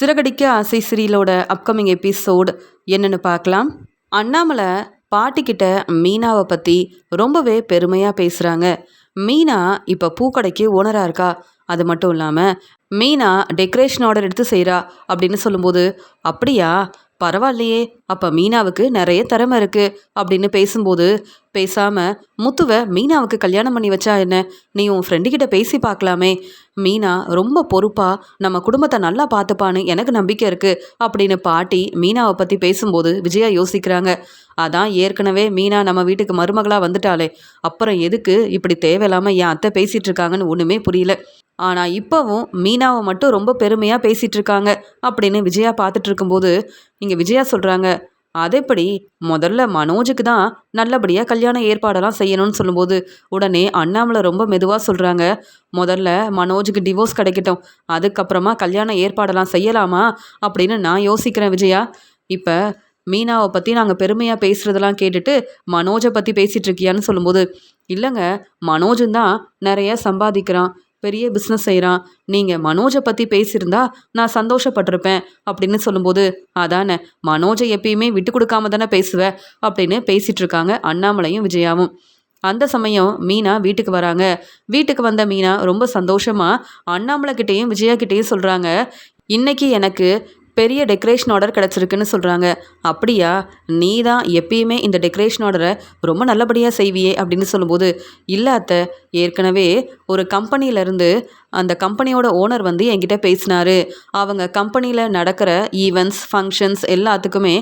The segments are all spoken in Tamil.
சிறகடிக்க ஆசை சீரியலோட அப்கமிங் எபிசோட் என்னன்னு பார்க்கலாம். அண்ணாமலை பாட்டிக்கிட்ட மீனாவை பற்றி ரொம்பவே பெருமையாக பேசுகிறாங்க. மீனா இப்போ பூக்கடைக்கு ஓனராக இருக்கா. அது மட்டும் இல்லாமல் மீனா டெக்கரேஷன் ஆர்டர் எடுத்து செய்கிறா அப்படின்னு சொல்லும்போது, அப்படியா, பரவாயில்லையே, அப்போ மீனாவுக்கு நிறைய திறமை இருக்குது அப்படின்னு பேசும்போது, பேசாமல் முத்துவை மீனாவுக்கு கல்யாணம் பண்ணி வச்சா என்ன, நீ உன் ஃப்ரெண்டுக்கிட்ட பேசி பார்க்கலாமே, மீனா ரொம்ப பொறுப்பாக நம்ம குடும்பத்தை நல்லா பார்த்துப்பான்னு எனக்கு நம்பிக்கை இருக்குது அப்படின்னு பாட்டி மீனாவை பற்றி பேசும்போது விஜயா யோசிக்கிறாங்க. அதான் ஏற்கனவே மீனா நம்ம வீட்டுக்கு மருமகளாக வந்துட்டாலே, அப்புறம் எதுக்கு இப்படி தேவையில்லாமல் என் அத்தை பேசிகிட்டு இருக்காங்கன்னு ஒன்றுமே புரியல. ஆனால் இப்போவும் மீனாவை மட்டும் ரொம்ப பெருமையாக பேசிகிட்டு இருக்காங்க அப்படின்னு விஜயா பார்த்துட்டு இருக்கும்போது, இங்கே விஜயா சொல்கிறாங்க, அதேப்படி முதல்ல மனோஜுக்கு தான் நல்லபடியாக கல்யாண ஏற்பாடெல்லாம் செய்யணும்னு சொல்லும்போது, உடனே அண்ணாமலை ரொம்ப மெதுவாக சொல்கிறாங்க, முதல்ல மனோஜுக்கு டிவோர்ஸ் கிடைக்கட்டும், அதுக்கப்புறமா கல்யாண ஏற்பாடெல்லாம் செய்யலாமா அப்படின்னு நான் யோசிக்கிறேன் விஜயா. இப்போ மீனாவை பற்றி நாங்கள் பெருமையாக பேசுகிறதெல்லாம் கேட்டுட்டு மனோஜை பற்றி பேசிகிட்டு இருக்கியான்னு சொல்லும்போது, இல்லைங்க, மனோஜும் தான் நிறைய சம்பாதிக்கிறான், பெரிய பிஸ்னஸ் செய்கிறான், நீங்கள் மனோஜை பற்றி பேசியிருந்தா நான் சந்தோஷப்பட்டிருப்பேன் அப்படின்னு சொல்லும்போது, அதானே, மனோஜை எப்பயுமே விட்டு கொடுக்காம தானே பேசுவ அப்படின்னு பேசிகிட்டு இருக்காங்க அண்ணாமலையும் விஜயாவும். அந்த சமயம் மீனா வீட்டுக்கு வராங்க. வீட்டுக்கு வந்த மீனா ரொம்ப சந்தோஷமாக அண்ணாமலை கிட்டேயும் விஜயா கிட்டேயும் சொல்கிறாங்க, இன்னைக்கு எனக்கு பெரிய டெக்கரேஷன் ஆர்டர் கிடச்சிருக்குன்னு சொல்கிறாங்க. அப்படியா, நீ தான் எப்பயுமே இந்த டெக்கரேஷன் ஆர்டரை ரொம்ப நல்லபடியாக செய்வியே அப்படின்னு சொல்லும்போது, இல்லை அத்தை, ஏற்கனவே ஒரு கம்பெனியிலேருந்து அந்த கம்பெனியோட ஓனர் வந்து என்கிட்ட பேசினாரு. அவங்க கம்பெனியில் நடக்கிற ஈவெண்ட்ஸ் ஃபங்க்ஷன்ஸ் எல்லாத்துக்குமே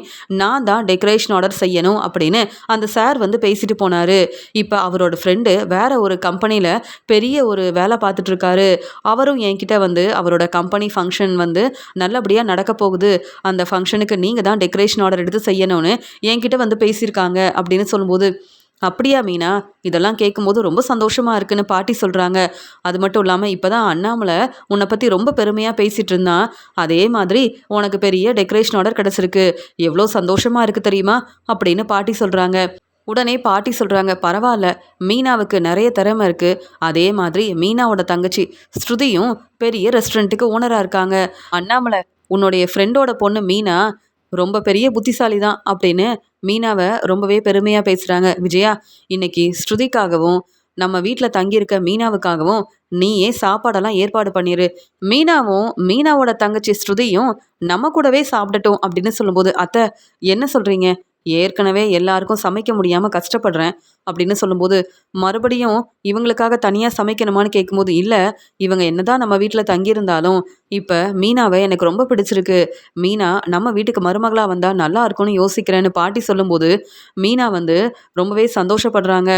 நான் தான் டெக்கரேஷன் ஆர்டர் செய்யணும் அப்படின்னு அந்த சார் வந்து பேசிட்டு போனார். இப்போ அவரோட ஃப்ரெண்டு வேற ஒரு கம்பெனியில் பெரிய ஒரு வேலை பார்த்துட்ருக்காரு. அவரும் என்கிட்ட வந்து அவரோட கம்பெனி ஃபங்க்ஷன் வந்து நல்லபடியாக நடக்க போகுது, அந்த ஃபங்க்ஷனுக்கு நீங்கள் தான் டெக்கரேஷன் ஆர்டர் எடுத்து செய்யணும்னு என்கிட்ட வந்து பேசியிருக்காங்க அப்படின்னு சொல்லும்போது, அப்படியா மீனா, இதெல்லாம் கேட்கும்போது ரொம்ப சந்தோஷமாக இருக்குன்னு பாட்டி சொல்கிறாங்க. அது மட்டும் இல்லாமல் இப்போ தான் அண்ணாமலை உன்னை பற்றி ரொம்ப பெருமையாக பேசிகிட்டு இருந்தான், அதே மாதிரி உனக்கு பெரிய டெக்கரேஷன் ஆர்டர் கிடச்சிருக்கு, எவ்வளோ சந்தோஷமாக இருக்குது தெரியுமா அப்படின்னு பாட்டி சொல்கிறாங்க. உடனே பாட்டி சொல்கிறாங்க, பரவாயில்ல, மீனாவுக்கு நிறைய திறமை இருக்குது, அதே மாதிரி மீனாவோட தங்கச்சி ஸ்ருதியும் பெரிய ரெஸ்டாரண்ட்டுக்கு ஓனராக இருக்காங்க. அண்ணாமலை, உன்னுடைய ஃப்ரெண்டோட பொண்ணு மீனா ரொம்ப பெரிய புத்திசாலி தான் அப்படின்னு மீனாவை ரொம்பவே பெருமையாக பேசுகிறாங்க விஜயா. இன்னைக்கு ஸ்ருதிக்காகவும் நம்ம வீட்டில் தங்கியிருக்க மீனாவுக்காகவும் நீயே சாப்பாடெல்லாம் ஏற்பாடு பண்ணிடு, மீனாவும் மீனாவோட தங்கச்சி ஸ்ருதியும் நம்ம கூடவே சாப்பிடட்டும் அப்படின்னு சொல்லும்போது, அத்தை என்ன சொல்கிறீங்க, ஏற்கனவே எல்லாருக்கும் சமைக்க முடியாமல் கஷ்டப்படுறேன் அப்படின்னு சொல்லும்போது, மறுபடியும் இவங்களுக்காக தனியாக சமைக்கணுமான்னு கேட்கும்போது, இல்லை, இவங்க என்னதான் நம்ம வீட்டில் தங்கியிருந்தாலும் இப்போ மீனாவை எனக்கு ரொம்ப பிடிச்சிருக்கு, மீனா நம்ம வீட்டுக்கு மருமகளாக வந்தால் நல்லா இருக்கும்னு யோசிக்கிறேன்னு பாட்டி சொல்லும்போது, மீனா வந்து ரொம்பவே சந்தோஷப்படுறாங்க.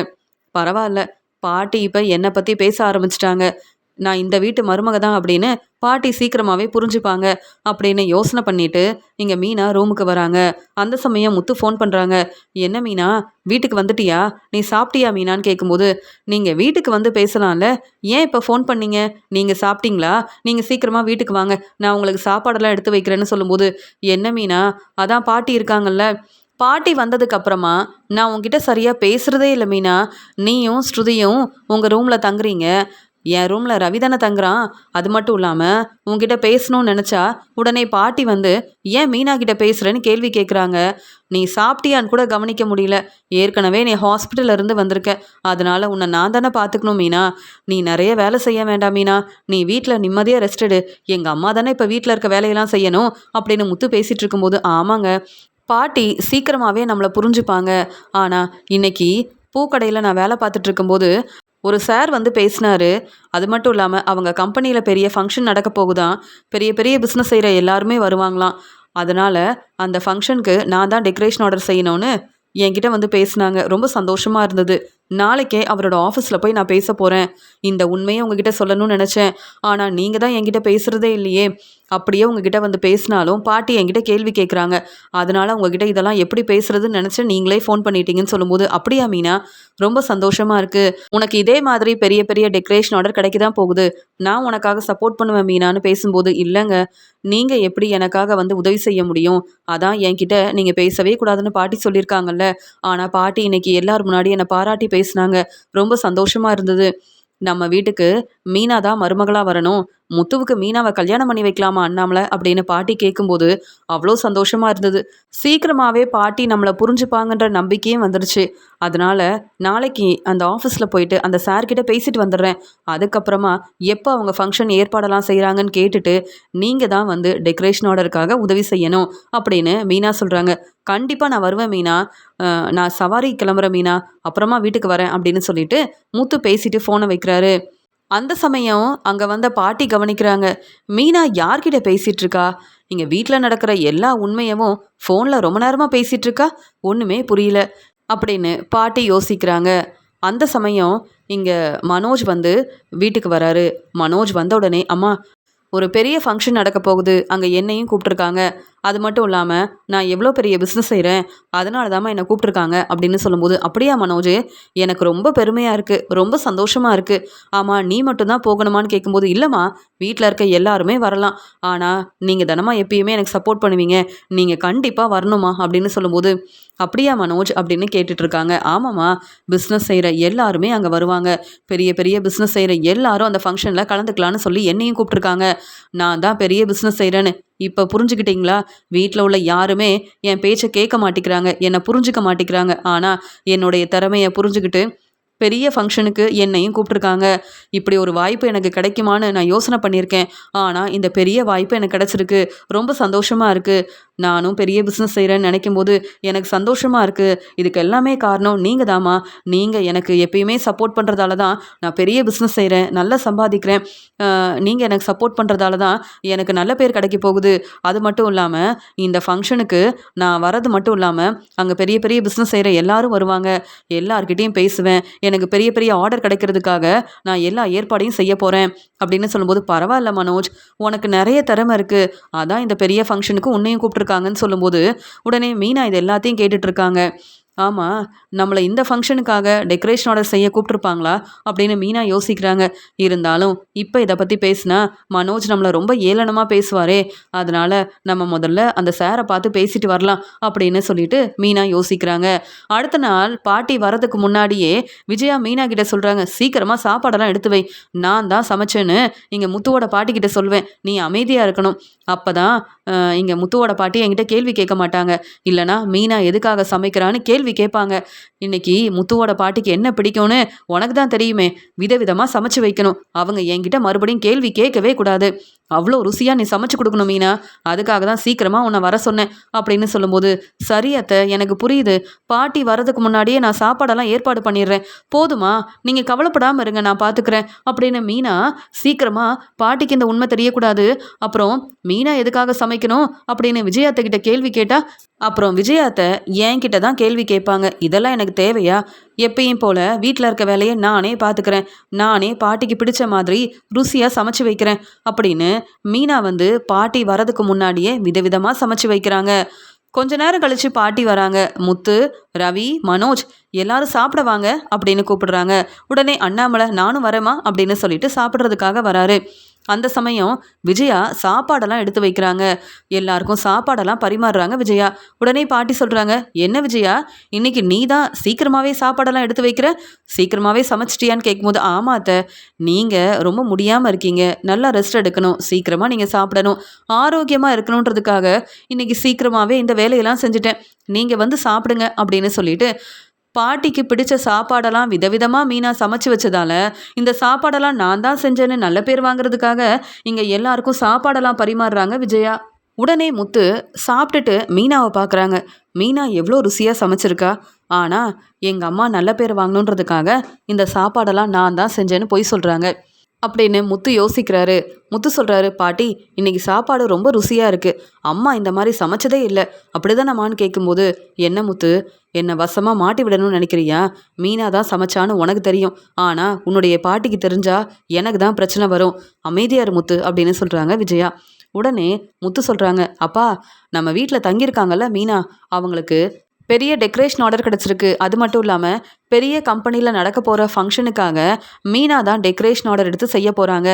பரவாயில்ல, பாட்டி இப்போ என்னை பற்றி பேச ஆரம்பிச்சிட்டாங்க, நான் இந்த வீட்டு மருமக தான் அப்படின்னு பாட்டி சீக்கிரமாகவே புரிஞ்சுப்பாங்க அப்படின்னு யோசனை பண்ணிட்டு இங்கே மீனா ரூமுக்கு வராங்க. அந்த சமயம் முத்து ஃபோன் பண்ணுறாங்க, என்ன மீனா, வீட்டுக்கு வந்துட்டியா, நீ சாப்பிட்டியா மீனான்னு கேட்கும்போது, நீங்கள் வீட்டுக்கு வந்து பேசலாம்ல, ஏன் இப்போ ஃபோன் பண்ணீங்க, நீங்கள் சாப்பிட்டீங்களா, நீங்கள் சீக்கிரமாக வீட்டுக்கு வாங்க, நான் உங்களுக்கு சாப்பாடெல்லாம் எடுத்து வைக்கிறேன்னு சொல்லும்போது, என்ன மீனா, அதான் பாட்டி இருக்காங்கல்ல, பாட்டி வந்ததுக்கு அப்புறமா நான் உங்ககிட்ட சரியாக பேசுகிறதே இல்லை மீனா, நீயும் ஸ்ருதியும் உங்கள் ரூமில் தங்குறீங்க, என் ரூமில் ரவி தானே தங்குறான், அது மட்டும் இல்லாமல் உங்ககிட்ட பேசணும்னு நினச்சா உடனே பாட்டி வந்து ஏன் மீனா கிட்ட பேசுகிறேன்னு கேள்வி கேட்குறாங்க. நீ சாப்பிட்டியான்னு கூட கவனிக்க முடியல, ஏற்கனவே நீ ஹாஸ்பிட்டலில் இருந்து வந்திருக்க, அதனால் உன்னை நான் தானே பார்த்துக்கணும் மீனா, நீ நிறைய வேலை செய்ய வேண்டாம் மீனா, நீ வீட்டில் நிம்மதியாக ரெஸ்ட் எடு, எங்கள் அம்மா தானே இப்போ வீட்டில் இருக்க வேலையெல்லாம் செய்யணும் அப்படின்னு முத்து பேசிகிட்டு இருக்கும்போது, ஆமாங்க, பாட்டி சீக்கிரமாகவே நம்மளை புரிஞ்சுப்பாங்க. ஆனால் இன்னைக்கு பூக்கடையில் நான் வேலை பார்த்துட்டு இருக்கும்போது ஒரு சார் வந்து பேசினாரு. அது மட்டும் இல்லாமல் அவங்க கம்பெனியில் பெரிய ஃபங்க்ஷன் நடக்க போகுதான், பெரிய பெரிய பிஸ்னஸ் செய்கிற எல்லாருமே வருவாங்களாம், அதனால் அந்த ஃபங்க்ஷனுக்கு நான் தான் டெக்கரேஷன் ஆர்டர் செய்யணும்னு என்கிட்ட வந்து பேசினாங்க. ரொம்ப சந்தோஷமாக இருந்தது. நாளைக்கே அவரோட ஆஃபீஸில் போய் நான் பேச போகிறேன். இந்த உண்மையை உங்ககிட்ட சொல்லணும்னு நினச்சேன், ஆனால் நீங்கள் தான் என்கிட்ட பேசுகிறதே இல்லையே, அப்படியே உங்ககிட்ட வந்து பேசினாலும் பாட்டி என்கிட்ட கேள்வி கேட்குறாங்க, அதனால் உங்ககிட்ட இதெல்லாம் எப்படி பேசுகிறதுன்னு நினச்சேன், நீங்களே ஃபோன் பண்ணிட்டீங்கன்னு சொல்லும்போது, அப்படியா மீனா, ரொம்ப சந்தோஷமாக இருக்குது, உனக்கு இதே மாதிரி பெரிய பெரிய டெக்கரேஷன் ஆர்டர் கிடைக்க தான் போகுது, நான் உனக்காக சப்போர்ட் பண்ணுவேன் மீனான்னு பேசும்போது, இல்லைங்க, நீங்கள் எப்படி எனக்காக வந்து உதவி செய்ய முடியும், அதான் என்கிட்ட நீங்கள் பேசவே கூடாதுன்னு பாட்டி சொல்லியிருக்காங்கல்ல, ஆனால் பாட்டி இன்னைக்கு எல்லார் முன்னாடி என்னை பாராட்டி பேசினாங்க, ரொம்ப சந்தோஷமாக இருந்தது, நம்ம வீட்டுக்கு மீனா தான் மருமகளாக வரணும், முத்துவுக்கு மீனாவை கல்யாணம் பண்ணி வைக்கலாமா அண்ணாமலை அப்படின்னு பாட்டி கேட்கும்போது அவ்வளோ சந்தோஷமா இருந்தது. சீக்கிரமாகவே பாட்டி நம்மளை புரிஞ்சுப்பாங்கன்ற நம்பிக்கையும் வந்துடுச்சு. அதனால நாளைக்கு அந்த ஆஃபீஸில் போயிட்டு அந்த சார்கிட்ட பேசிட்டு வந்துடுறேன். அதுக்கப்புறமா எப்போ அவங்க ஃபங்க்ஷன் ஏற்பாடெல்லாம் செய்கிறாங்கன்னு கேட்டுட்டு நீங்கள் தான் வந்து டெக்கரேஷன் ஆர்டருக்காக உதவி செய்யணும் அப்படின்னு மீனா சொல்கிறாங்க. கண்டிப்பாக நான் வருவேன் மீனா, நான் சவாரி கிளம்புறேன் மீனா, அப்புறமா வீட்டுக்கு வரேன் அப்படின்னு சொல்லிட்டு முத்து பேசிட்டு ஃபோனை வைக்கிறாரு. அந்த சமயம் அங்கே வந்த பாட்டி கவனிக்கிறாங்க. மீனா யார்கிட்ட பேசிகிட்டு இருக்கா? இங்கே வீட்டில் நடக்கிற எல்லா உண்மையவும் ஃபோனில் ரொம்ப நேரமாக பேசிகிட்டு இருக்கா, ஒன்றுமே புரியல அப்படின்னு பாட்டி யோசிக்கிறாங்க. அந்த சமயம் இங்கே மனோஜ் வந்து வீட்டுக்கு வராரு. மனோஜ் வந்த உடனே, அம்மா ஒரு பெரிய ஃபங்க்ஷன் நடக்க போகுது, அங்கே என்னையும் கூப்பிட்ருக்காங்க. அது மட்டும் இல்லாமல் நான் எவ்வளோ பெரிய பிஸ்னஸ் செய்கிறேன், அதனால தாம்மா என்னை கூப்பிட்ருக்காங்க அப்படின்னு சொல்லும்போது, அப்படியா மனோஜ், எனக்கு ரொம்ப பெருமையாக இருக்குது, ரொம்ப சந்தோஷமாக இருக்குது. ஆமாம், நீ மட்டும்தான் போகணுமான்னு கேட்கும்போது, இல்லைம்மா வீட்டில் இருக்க எல்லாருமே வரலாம், ஆனால் நீங்கள் தினமா எப்பயுமே எனக்கு சப்போர்ட் பண்ணுவீங்க, நீங்கள் கண்டிப்பாக வரணுமா அப்படின்னு சொல்லும்போது, அப்படியா மனோஜ் அப்படின்னு கேட்டுட்ருக்காங்க. ஆமாம்மா, பிஸ்னஸ் செய்கிற எல்லாருமே அங்கே வருவாங்க, பெரிய பெரிய பிஸ்னஸ் செய்கிற எல்லாரும் அந்த ஃபங்க்ஷனில் கலந்துக்கலான்னு சொல்லி என்னையும் கூப்பிட்ருக்காங்க. நான் தான் பெரிய பிஸ்னஸ் செய்கிறேன்னு இப்போ புரிஞ்சுக்கிட்டீங்களா? வீட்டில் உள்ள யாருமே என் பேச்சை கேட்க மாட்டேங்கிறாங்க, என்னை புரிஞ்சுக்க மாட்டேங்கிறாங்க. ஆனால் என்னுடைய திறமையை புரிஞ்சுக்கிட்டு பெரிய ஃபங்க்ஷனுக்கு என்னையும் கூப்பிட்ருக்காங்க. இப்படி ஒரு வாய்ப்பு எனக்கு கிடைக்குமான்னு நான் யோசனை பண்ணியிருக்கேன். ஆனால் இந்த பெரிய வாய்ப்பு எனக்கு கிடச்சிருக்கு, ரொம்ப சந்தோஷமாக இருக்குது. நானும் பெரிய பிஸ்னஸ் செய்கிறேன்னு நினைக்கும்போது எனக்கு சந்தோஷமாக இருக்குது. இதுக்கு எல்லாமே காரணம் நீங்கள் தாம்மா. நீங்கள் எனக்கு எப்பயுமே சப்போர்ட் பண்ணுறதால தான் நான் பெரிய பிஸ்னஸ் செய்கிறேன், நல்லா சம்பாதிக்கிறேன். நீங்கள் எனக்கு சப்போர்ட் பண்ணுறதால தான் எனக்கு நல்ல பேர் கிடைக்க போகுது. அது மட்டும் இல்லாமல் இந்த ஃபங்க்ஷனுக்கு நான் வரது மட்டும் இல்லாமல் அங்கே பெரிய பெரிய பிஸ்னஸ் செய்கிற எல்லாரும் வருவாங்க, எல்லார்கிட்டேயும் பேசுவேன். எனக்கு பெரிய பெரிய ஆர்டர் கிடைக்கிறதுக்காக நான் எல்லா ஏற்பாடையும் செய்ய போகிறேன் அப்படின்னு சொல்லும்போது, பரவாயில்ல மனோஜ், உனக்கு நிறைய திறமை இருக்குது, அதான் இந்த பெரிய ஃபங்க்ஷனுக்கு உன்னையும் கூப்பிட்ருக்காங்கன்னு சொல்லும்போது உடனே மீனா இது எல்லாத்தையும் கேட்டுட்ருக்காங்க. ஆமாம், நம்மளை இந்த ஃபங்க்ஷனுக்காக டெக்கரேஷன் ஆர்டர் செய்ய கூப்பிட்ருப்பாங்களா அப்படின்னு மீனா யோசிக்கிறாங்க. இருந்தாலும் இப்போ இதை பற்றி பேசினா மனோஜ் நம்மளை ரொம்ப ஏளனமாக பேசுவாரே, அதனால் நம்ம முதல்ல அந்த சாரை பார்த்து பேசிட்டு வரலாம் அப்படின்னு சொல்லிட்டு மீனா யோசிக்கிறாங்க. அடுத்த நாள் பாட்டி வரதுக்கு முன்னாடியே விஜயா மீனா கிட்ட சொல்கிறாங்க, சீக்கிரமாக சாப்பாடெல்லாம் எடுத்து வை, நான் தான் சமைச்சேன்னு இங்கே முத்துவோட பாட்டிக்கிட்ட சொல்வேன், நீ அமைதியாக இருக்கணும். அப்போ தான் இங்கே முத்துவோட பாட்டி என்கிட்ட கேள்வி கேட்க மாட்டாங்க, இல்லைனா மீனா எதுக்காக சமைக்கிறான்னு கேள்வி கேட்பாங்க. இன்னைக்கு முத்துவோட பாட்டிக்கு என்ன பிடிக்கும்னு உனக்கு தான் தெரியுமே, விதவிதமாக சமைச்சு வைக்கணும், அவங்க என்கிட்ட மறுபடியும் கேள்வி கேட்கவே கூடாது, அவ்வளோ ருசியாக நீ சமைச்சு கொடுக்கணும் மீனா, அதுக்காக தான் சீக்கிரமாக உன்னை வர சொன்னேன் அப்படின்னு சொல்லும்போது, சரி அத்தை, எனக்கு புரியுது, பாட்டி வரதுக்கு முன்னாடியே நான் சாப்பாடெல்லாம் ஏற்பாடு பண்ணிடுறேன், போதுமா, நீங்கள் கவலைப்படாமல் இருங்க, நான் பார்த்துக்கிறேன் அப்படின்னு மீனா சீக்கிரமாக பாட்டிக்கு இந்த உண்மை தெரியக்கூடாது. அப்புறம் மீனா எதுக்காக சமைக்கணும் அப்படின்னு விஜயாத்த கேள்வி கேட்டால் அப்புறம் விஜயாத்த என்கிட்ட தான் கேள்வி கேட்பாங்க, இதெல்லாம் எனக்கு தேவையா? எப்பயும் போல் வீட்டில் இருக்க வேலையை நானே பார்த்துக்கிறேன், நானே பாட்டிக்கு பிடிச்ச மாதிரி ருசியாக சமைச்சு வைக்கிறேன் அப்படின்னு மீனா வந்து பாட்டி வரதுக்கு முன்னாடியே விதவிதமாக சமைச்சு வைக்கிறாங்க. கொஞ்ச நேரம் கழித்து பாட்டி வராங்க. முத்து, ரவி, மனோஜ் எல்லாரும் சாப்பிட வாங்க அப்படின்னு கூப்பிடுறாங்க. உடனே அண்ணாமலை நானும் வரேம்மா அப்படின்னு சொல்லிட்டு சாப்பிட்றதுக்காக வராரு. அந்த சமயம் விஜயா சாப்பாடெல்லாம் எடுத்து வைக்கிறாங்க. எல்லாருக்கும் சாப்பாடெல்லாம் பரிமாறுறாங்க விஜயா. உடனே பாட்டி சொல்கிறாங்க, என்ன விஜயா, இன்னைக்கு நீ தான் சீக்கிரமாகவே சாப்பாடெல்லாம் எடுத்து வைக்கிற, சீக்கிரமாகவே சமைச்சிட்டியான்னு கேட்கும்போது, ஆமா அத்தை, நீங்கள் ரொம்ப முடியாமல் இருக்கீங்க, நல்லா ரெஸ்ட் எடுக்கணும், சீக்கிரமாக நீங்கள் சாப்பிடணும், ஆரோக்கியமாக இருக்கணுன்றதுக்காக இன்னைக்கு சீக்கிரமாகவே இந்த வேலையெல்லாம் செஞ்சுட்டேன், நீங்கள் வந்து சாப்பிடுங்க அப்படின்னு சொல்லிட்டு பாட்டிக்கு பிடிச்ச சாப்பாடெல்லாம் விதவிதமாக மீனா சமைச்சு வச்சதால இந்த சாப்பாடெல்லாம் நான் தான் செஞ்சேன்னு நல்ல பேர் வாங்குறதுக்காக இங்கே எல்லாருக்கும் சாப்பாடெல்லாம் பரிமாறுறாங்க விஜயா. உடனே முத்து சாப்பிட்டுட்டு மீனாவை பார்க்குறாங்க. மீனா எவ்வளோ ருசியாக சமைச்சிருக்கா, ஆனால் எங்கள் அம்மா நல்ல பேர் வாங்கணுன்றதுக்காக இந்த சாப்பாடெல்லாம் நான் தான் செஞ்சேன்னு பொய் சொல்கிறாங்க அப்படின்னு முத்து யோசிக்கிறாரு. முத்து சொல்கிறாரு, பாட்டி இன்னைக்கு சாப்பாடு ரொம்ப ருசியாக இருக்குது, அம்மா இந்த மாதிரி சமைச்சதே இல்லை, அப்படிதானம்மான்னு கேட்கும்போது, என்ன முத்து, என்னை வசமாக மாட்டி விடணும்னு நினைக்கிறியா? மீனா தான் சமைச்சான்னு உனக்கு தெரியும், ஆனால் உன்னுடைய பாட்டிக்கு தெரிஞ்சா எனக்கு தான் பிரச்சனை வரும், அமைதியார் முத்து அப்படின்னு சொல்கிறாங்க விஜயா. உடனே முத்து சொல்கிறாங்க, அப்பா நம்ம வீட்டில் தங்கியிருக்காங்கல்ல மீனா, அவங்களுக்கு பெரிய டெக்கரேஷன் ஆர்டர் கிடச்சிருக்கு, அது மட்டும் இல்லாமல் பெரிய கம்பெனியில் நடக்க போகிற ஃபங்க்ஷனுக்காக மீனா தான் டெக்கரேஷன் ஆர்டர் எடுத்து செய்ய போகிறாங்க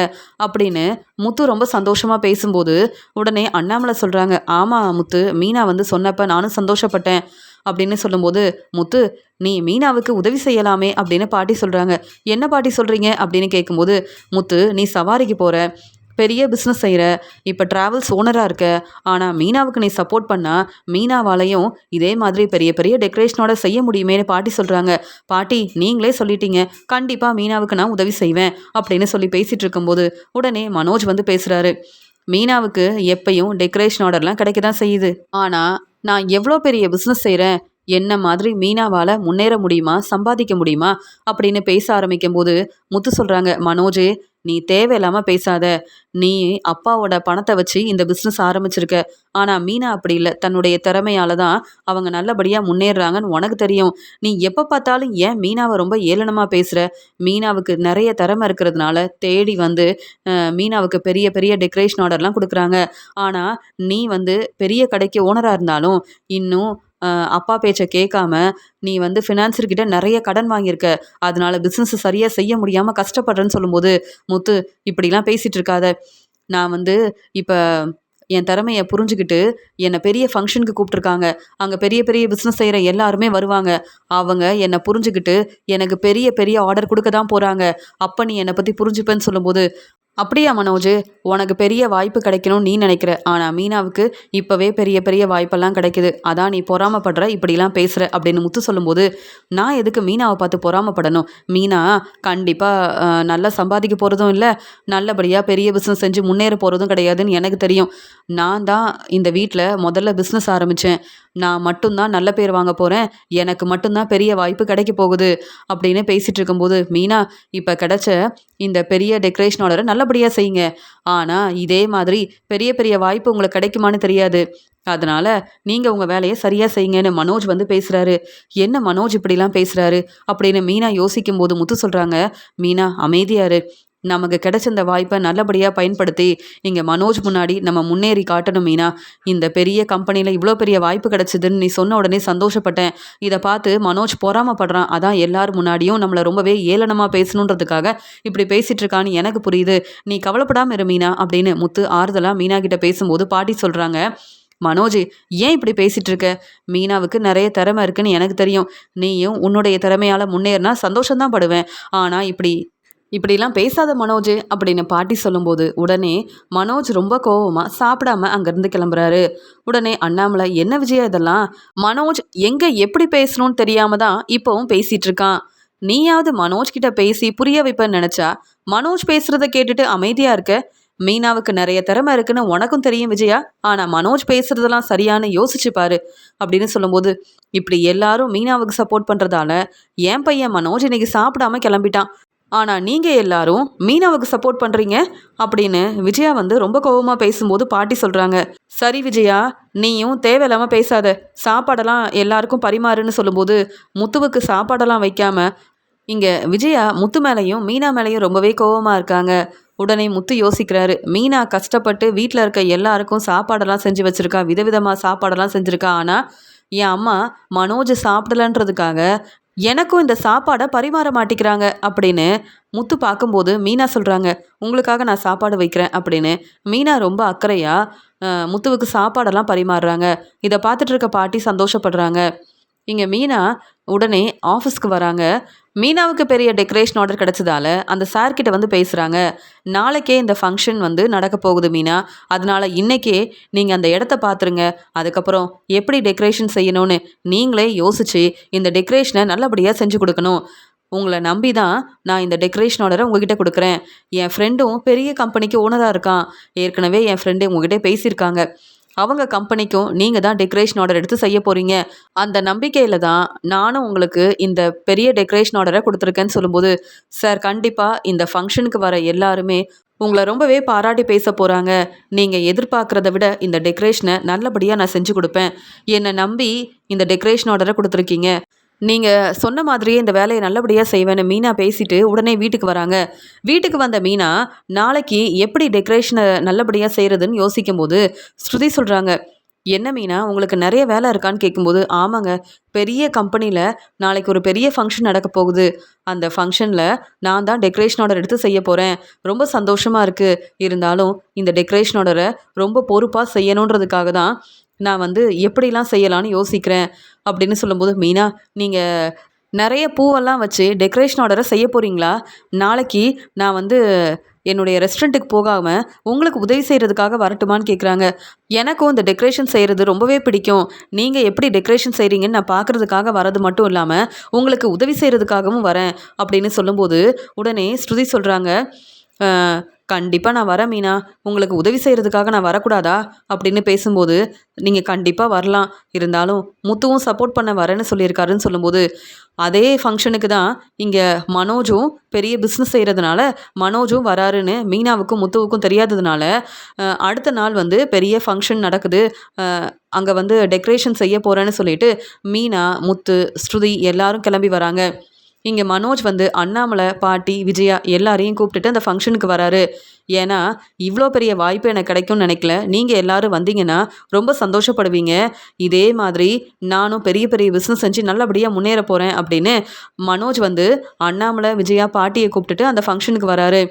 அப்படின்னு முத்து ரொம்ப சந்தோஷமாக பேசும்போது உடனே அண்ணாமலை சொல்கிறாங்க, ஆமாம் முத்து, மீனா வந்து சொன்னப்போ நானும் சந்தோஷப்பட்டேன் அப்படின்னு சொல்லும்போது, முத்து நீ மீனாவுக்கு உதவி செய்யலாமே அப்படின்னு பாட்டி சொல்கிறாங்க. என்ன பாட்டி சொல்கிறீங்க அப்படின்னு கேட்கும்போது, முத்து நீ சவாரிக்கு போகிற, பெரிய பிஸ்னஸ் செய்கிற, இப்போ ட்ராவல்ஸ் ஓனராக இருக்க. ஆனால் மீனாவுக்கு நீ சப்போர்ட் பண்ணால் மீனாவாலையும் இதே மாதிரி பெரிய பெரிய டெக்கரேஷனோட செய்ய முடியுமேன்னு பாட்டி சொல்கிறாங்க. பாட்டி நீங்களே சொல்லிட்டீங்க, கண்டிப்பாக மீனாவுக்கு நான் உதவி செய்வேன் அப்படின்னு சொல்லி பேசிகிட்டு இருக்கும்போது உடனே மனோஜ் வந்து பேசுகிறாரு. மீனாவுக்கு எப்பயும் டெக்கரேஷன் ஆர்டர்லாம் கிடைக்க தான் செய்யுது. ஆனால் நான் எவ்வளோ பெரிய பிஸ்னஸ் செய்கிறேன், என்ன மாதிரி மீனாவால் முன்னேற முடியுமா, சம்பாதிக்க முடியுமா அப்படின்னு பேச ஆரம்பிக்கும்போது முத்து சொல்கிறாங்க, மனோஜ் நீ தேவையில்லாமல் பேசாத. நீ அப்பாவோட பணத்தை வச்சு இந்த பிஸ்னஸ் ஆரம்பிச்சிருக்க. ஆனால் மீனா அப்படி இல்லை. தன்னுடைய திறமையால தான் அவங்க நல்லபடியாக முன்னேறுறாங்கன்னு உனக்கு தெரியும். நீ எப்போ பார்த்தாலும் ஏன் மீனாவை ரொம்ப ஏளனமாக பேசுகிற? மீனாவுக்கு நிறைய திறமை இருக்கிறதுனால தேடி வந்து மீனாவுக்கு பெரிய பெரிய டெக்கரேஷன் ஆர்டர்லாம் கொடுக்குறாங்க. ஆனால் நீ வந்து பெரிய கடைக்கு ஓனராக இருந்தாலும் இன்னும் அப்பா பேச்சை கேட்காம நீ வந்து ஃபினான்சர்கிட்ட நிறைய கடன் வாங்கியிருக்க. அதனால பிஸ்னஸ் சரியாக செய்ய முடியாமல் கஷ்டப்படுறேன்னு சொல்லும்போது, முத்து இப்படிலாம் பேசிகிட்டு இருக்காத. நான் வந்து இப்போ என் திறமையை புரிஞ்சுக்கிட்டு என்னை பெரிய ஃபங்க்ஷனுக்கு கூப்பிட்ருக்காங்க. அங்கே பெரிய பெரிய பிஸ்னஸ் செய்கிற எல்லாருமே வருவாங்க. அவங்க என்னை புரிஞ்சுக்கிட்டு எனக்கு பெரிய பெரிய ஆர்டர் கொடுக்க தான் போகிறாங்க. அப்போ நீ என்னை பற்றி புரிஞ்சுப்பேன்னு சொல்லும்போது, அப்படியா மனோஜ், உனக்கு பெரிய வாய்ப்பு கிடைக்கணும்னு நீ நினைக்கிற. ஆனால் மீனாவுக்கு இப்போவே பெரிய பெரிய வாய்ப்பெல்லாம் கிடைக்குது. அதான் நீ பொறாமப்படுற, இப்படிலாம் பேசுகிற அப்படின்னு முத்து சொல்லும்போது, நான் எதுக்கு மீனாவை பார்த்து பொறாமப்படணும்? மீனா கண்டிப்பாக நல்லா சம்பாதிக்க போகிறதும் இல்லை, நல்லபடியாக பெரிய பிஸ்னஸ் செஞ்சு முன்னேற போகிறதும் கிடையாதுன்னு எனக்கு தெரியும். நான் தான் இந்த வீட்டில் முதல்ல பிஸ்னஸ் ஆரம்பித்தேன். நான் மட்டும்தான் நல்ல பேர் வாங்க போகிறேன். எனக்கு மட்டும்தான் பெரிய வாய்ப்பு கிடைக்க போகுது அப்படின்னு பேசிகிட்டு இருக்கும்போது, மீனா இப்போ கிடைச்ச இந்த பெரிய டெக்கரேஷன் ஆர்டரை நல்லபடியாக செய்யுங்க. ஆனால் இதே மாதிரி பெரிய பெரிய வாய்ப்பு உங்களுக்கு கிடைக்குமான்னு தெரியாது. அதனால் நீங்கள் உங்கள் வேலையை சரியாக செய்யுங்கன்னு மனோஜ் வந்து பேசுகிறாரு. என்ன மனோஜ் இப்படிலாம் பேசுகிறாரு அப்படின்னு மீனா யோசிக்கும் போது முத்து சொல்கிறாங்க, மீனா அமைதியாரு. நமக்கு கிடைச்ச இந்த வாய்ப்பை நல்லபடியாக பயன்படுத்தி இங்கே மனோஜ் முன்னாடி நம்ம முன்னேறி காட்டணும் மீனா. இந்த பெரிய கம்பெனியில் இவ்வளோ பெரிய வாய்ப்பு கிடைச்சிதுன்னு நீ சொன்ன உடனே சந்தோஷப்பட்டேன். இதை பார்த்து மனோஜ் பொறாமப்படுறான். அதான் எல்லார் முன்னாடியும் நம்மளை ரொம்பவே ஏளனமாக பேசணுன்றதுக்காக இப்படி பேசிகிட்டு இருக்கான்னு எனக்கு புரியுது. நீ கவலைப்படாமல் இரு மீனா அப்படின்னு முத்து ஆறுதலாக மீனா கிட்ட பேசும்போது பாட்டி சொல்கிறாங்க, மனோஜ் ஏன் இப்படி பேசிகிட்டு இருக்க? மீனாவுக்கு நிறைய திறமை இருக்குன்னு எனக்கு தெரியும். நீயும் உன்னுடைய திறமையால் முன்னேறினா சந்தோஷம்தான் படுவேன். ஆனால் இப்படிலாம் பேசாத மனோஜ் அப்படின்னு பாட்டி சொல்லும்போது உடனே மனோஜ் ரொம்ப கோவமாக சாப்பிடாம அங்கேருந்து கிளம்புறாரு. உடனே அண்ணாமலை, என்ன விஜயா இதெல்லாம்? மனோஜ் எங்கே எப்படி பேசணும்னு தெரியாம தான் இப்போவும் பேசிகிட்டு இருக்கான். நீயாவது மனோஜ் கிட்ட பேசி புரிய வைப்பேன்னு நினச்சா மனோஜ் பேசுகிறத கேட்டுட்டு அமைதியாக இருக்க. மீனாவுக்கு நிறைய திறமை இருக்குன்னு உனக்கும் தெரியும் விஜயா. ஆனால் மனோஜ் பேசுகிறதெல்லாம் சரியானு யோசிச்சு பாரு அப்படின்னு சொல்லும்போது, இப்படி எல்லாரும் மீனாவுக்கு சப்போர்ட் பண்ணுறதால என் பையன் மனோஜ் இன்னைக்கு சாப்பிடாம கிளம்பிட்டான். ஆனால் நீங்கள் எல்லாரும் மீனாவுக்கு சப்போர்ட் பண்ணுறீங்க அப்படின்னு விஜயா வந்து ரொம்ப கோபமாக பேசும்போது பாட்டி சொல்கிறாங்க, சரி விஜயா, நீயும் தேவையில்லாமல் பேசாத. சாப்பாடெல்லாம் எல்லாருக்கும் பரிமாறுன்னு சொல்லும்போது முத்துவுக்கு சாப்பாடெல்லாம் வைக்காம இங்கே விஜயா முத்து மேலேயும் மீனா மேலேயும் ரொம்பவே கோபமாக இருக்காங்க. உடனே முத்து யோசிக்கிறாரு, மீனா கஷ்டப்பட்டு வீட்டில் இருக்க எல்லாருக்கும் சாப்பாடெல்லாம் செஞ்சு வச்சுருக்கா, விதவிதமாக சாப்பாடெல்லாம் செஞ்சுருக்கா. ஆனால் என் அம்மா மனோஜ் சாப்பிடலன்றதுக்காக எனக்கும் இந்த சாப்பாடை பரிமாற மாட்டேங்கிறாங்க அப்படின்னு முத்து பார்க்கும்போது மீனா சொல்கிறாங்க, உங்களுக்காக நான் சாப்பாடு வைக்கிறேன் அப்படின்னு மீனா ரொம்ப அக்கறையாக முத்துவுக்கு சாப்பாடெல்லாம் பரிமாறுறாங்க. இதை பார்த்துட்டு இருக்க பாட்டி சந்தோஷப்படுறாங்க. இங்கே மீனா உடனே ஆஃபீஸ்க்கு வராங்க. மீனாவுக்கு பெரிய டெக்கரேஷன் ஆர்டர் கிடச்சதால அந்த சார்கிட்ட வந்து பேசுகிறாங்க, நாளைக்கே இந்த ஃபங்க்ஷன் வந்து நடக்க போகுது மீனா, அதனால இன்றைக்கே நீங்கள் அந்த இடத்த பார்த்துருங்க. அதுக்கப்புறம் எப்படி டெக்கரேஷன் செய்யணும்னு நீங்களே யோசித்து இந்த டெக்கரேஷனை நல்லபடியாக செஞ்சு கொடுக்கணும். உங்களை நம்பி தான் நான் இந்த டெக்கரேஷன் ஆர்டரை உங்ககிட்ட கொடுக்குறேன். என் ஃப்ரெண்டும் பெரிய கம்பெனிக்கு ஓனராக இருக்கான். ஏற்கனவே என் ஃப்ரெண்டு உங்ககிட்ட பேசியிருக்காங்க. அவங்க கம்பெனிக்கும் நீங்கள் தான் டெக்கரேஷன் ஆர்டர் எடுத்து செய்ய போகிறீங்க. அந்த நம்பிக்கையில் தான் நானும் உங்களுக்கு இந்த பெரிய டெக்கரேஷன் ஆர்டரை கொடுத்துருக்கேன்னு சொல்லும்போது, சார் கண்டிப்பாக இந்த ஃபங்க்ஷனுக்கு வர எல்லாருமே உங்களை ரொம்பவே பாராட்டி பேச போகிறாங்க. நீங்கள் எதிர்பார்க்குறத விட இந்த டெக்கரேஷனை நல்லபடியாக நான் செஞ்சு கொடுப்பேன். என்னை நம்பி இந்த டெக்கரேஷன் ஆர்டரை கொடுத்துருக்கீங்க. நீங்கள் சொன்ன மாதிரியே இந்த வேலையை நல்லபடியாக செய்வேன்னு மீனா பேசிட்டு உடனே வீட்டுக்கு வராங்க. வீட்டுக்கு வந்த மீனா நாளைக்கு எப்படி டெக்கரேஷனை நல்லபடியாக செய்கிறதுன்னு யோசிக்கும்போது ஸ்ருதி சொல்கிறாங்க, என்ன மீனா உங்களுக்கு நிறைய வேலை இருக்கான்னு கேட்கும்போது, ஆமாங்க, பெரிய கம்பெனியில் நாளைக்கு ஒரு பெரிய ஃபங்க்ஷன் நடக்க போகுது. அந்த ஃபங்க்ஷனில் நான் தான் டெக்கரேஷன் ஆர்டர் எடுத்து செய்ய போகிறேன். ரொம்ப சந்தோஷமாக இருக்குது. இருந்தாலும் இந்த டெக்கரேஷன் ஆர்டரை ரொம்ப பொறுப்பாக செய்யணுன்றதுக்காக தான் நான் வந்து எப்படிலாம் செய்யலான்னு யோசிக்கிறேன் அப்படின்னு சொல்லும்போது, மீனா நீங்கள் நிறைய பூவெல்லாம் வச்சு டெக்கரேஷன் ஆர்டரை செய்ய போகிறீங்களா? நாளைக்கு நான் வந்து என்னுடைய ரெஸ்டாரண்ட்டுக்கு போகாமல் உங்களுக்கு உதவி செய்கிறதுக்காக வரட்டுமான்னு கேட்குறாங்க. எனக்கும் இந்த டெக்கரேஷன் செய்கிறது ரொம்பவே பிடிக்கும். நீங்கள் எப்படி டெக்கரேஷன் செய்கிறீங்கன்னு நான் பார்க்குறதுக்காக வரது மட்டும் இல்லாமல் உங்களுக்கு உதவி செய்கிறதுக்காகவும் வரேன் அப்படின்னு சொல்லும்போது உடனே ஸ்ருதி சொல்கிறாங்க, கண்டிப்பாக நான் வரேன் மீனா. உங்களுக்கு உதவி செய்கிறதுக்காக நான் வரக்கூடாதா அப்படின்னு பேசும்போது, நீங்கள் கண்டிப்பாக வரலாம். இருந்தாலும் முத்துவும் சப்போர்ட் பண்ண வரேன்னு சொல்லியிருக்காருன்னு சொல்லும்போது, அதே ஃபங்க்ஷனுக்கு தான் இங்கே மனோஜும் பெரிய பிஸ்னஸ் செய்கிறதுனால மனோஜும் வராருன்னு மீனாவுக்கும் முத்துவுக்கும் தெரியாததுனால அடுத்த நாள் வந்து பெரிய ஃபங்க்ஷன் நடக்குது. அங்கே வந்து டெக்கரேஷன் செய்ய போகிறேன்னு சொல்லிட்டு மீனா, முத்து, ஸ்ருதி எல்லாரும் கிளம்பி வராங்க. இங்கே மனோஜ் வந்து அண்ணாமலை, பாட்டி, விஜயா எல்லாரையும் கூப்பிட்டுட்டு அந்த ஃபங்க்ஷனுக்கு வராரு. ஏன்னா இவ்வளோ பெரிய வாய்ப்பு எனக்கு கிடைக்கும்னு நினைக்கல. நீங்கள் எல்லாரும் வந்தீங்கன்னா ரொம்ப சந்தோஷப்படுவீங்க. இதே மாதிரி நானும் பெரிய பெரிய பிஸ்னஸ் செஞ்சு நல்லபடியாக முன்னேற போகிறேன் அப்படின்னு மனோஜ் வந்து அண்ணாமலை, விஜயா, பாட்டியை கூப்பிட்டுட்டு அந்த ஃபங்க்ஷனுக்கு வராரு.